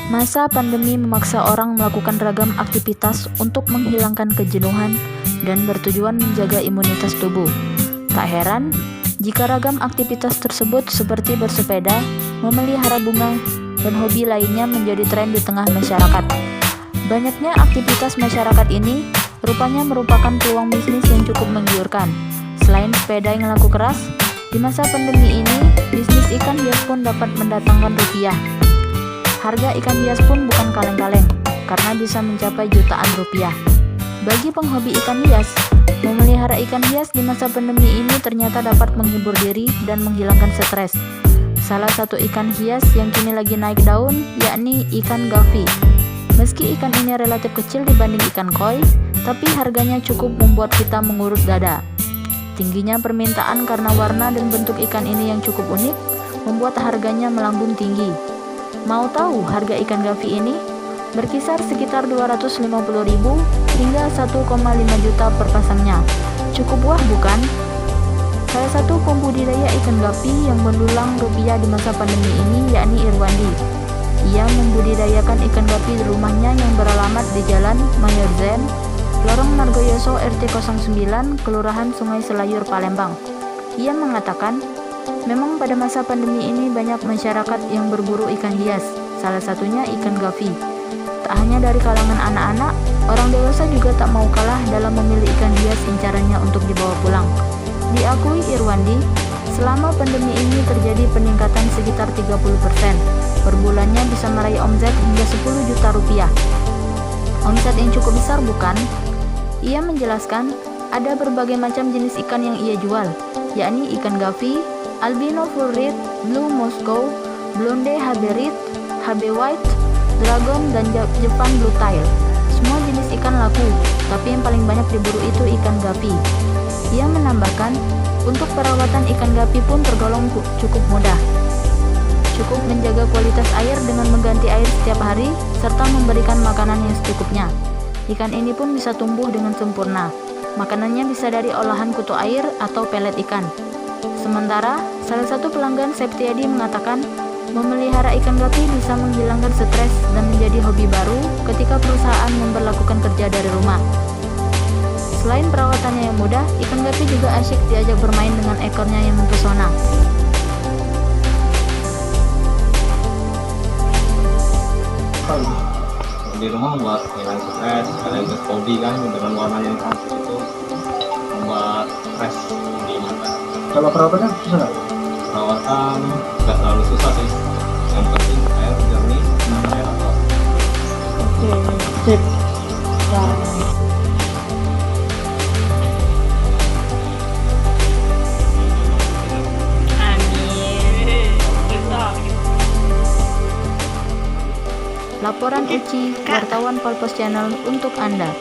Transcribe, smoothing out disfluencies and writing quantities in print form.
Masa pandemi memaksa orang melakukan ragam aktivitas untuk menghilangkan kejenuhan dan bertujuan menjaga imunitas tubuh. Tak heran jika ragam aktivitas tersebut seperti bersepeda, memelihara bunga, dan hobi lainnya menjadi tren di tengah masyarakat. Banyaknya aktivitas masyarakat ini rupanya merupakan peluang bisnis yang cukup menggiurkan. Selain sepeda yang laku keras, di masa pandemi ini, bisnis ikan hias pun dapat mendatangkan rupiah. Harga ikan hias pun bukan kaleng-kaleng, karena bisa mencapai jutaan rupiah. Bagi penghobi ikan hias, memelihara ikan hias di masa pandemi ini ternyata dapat menghibur diri dan menghilangkan stres. Salah satu ikan hias yang kini lagi naik daun, yakni ikan gafi. Meski ikan ini relatif kecil dibanding ikan koi, tapi harganya cukup membuat kita mengurut dada. Tingginya permintaan karena warna dan bentuk ikan ini yang cukup unik, membuat harganya melambung tinggi. Mau tahu harga ikan gafi ini? Berkisar sekitar 250.000 hingga 1,5 juta per pasangnya. Cukup wah bukan? Salah satu pembudidaya ikan gafi yang mendulang rupiah di masa pandemi ini yakni Irwandi. Ia membudidayakan ikan gafi di rumahnya yang beralamat di Jalan Mayorzen, Lorong Margoyoso RT 09, Kelurahan Sungai Selayur, Palembang. Ia mengatakan, memang pada masa pandemi ini banyak masyarakat yang berburu ikan hias, salah satunya ikan gafi. Tak hanya dari kalangan anak-anak, orang dewasa juga tak mau kalah dalam memilih ikan hias incarannya untuk dibawa pulang. Diakui Irwandi, selama pandemi ini terjadi peningkatan sekitar 30%. Per bulannya bisa meraih omset hingga 10 juta rupiah. Omset yang cukup besar bukan? Ia menjelaskan, ada berbagai macam jenis ikan yang ia jual, yakni ikan gafi, albino full red, blue Moscow, blonde HB red, HB white, dragon, dan Jepang blue tail. Semua jenis ikan laku, tapi yang paling banyak diburu itu ikan gafi. Ia menambahkan, untuk perawatan ikan gafi pun tergolong cukup mudah. Cukup menjaga kualitas air dengan mengganti air setiap hari, serta memberikan makanan yang secukupnya. Ikan ini pun bisa tumbuh dengan sempurna. Makanannya bisa dari olahan kutu air atau pelet ikan. Sementara, salah satu pelanggan Septiadi mengatakan, memelihara ikan gafi bisa menghilangkan stres dan menjadi hobi baru ketika perusahaan memberlakukan kerja dari rumah. Selain perawatannya yang mudah, ikan gafi juga asyik diajak bermain dengan ekornya yang mempesona. Di rumah buat hilang stres, sekaligus hobi kan, dengan warna yang cantik itu membuat stres di mata. Kalau perawatannya susah nggak? Perawatan nggak terlalu susah sih, yang penting air jernih, air apa. Oke, sip. Nah, Laporan Uci, wartawan Polpos Channel untuk Anda.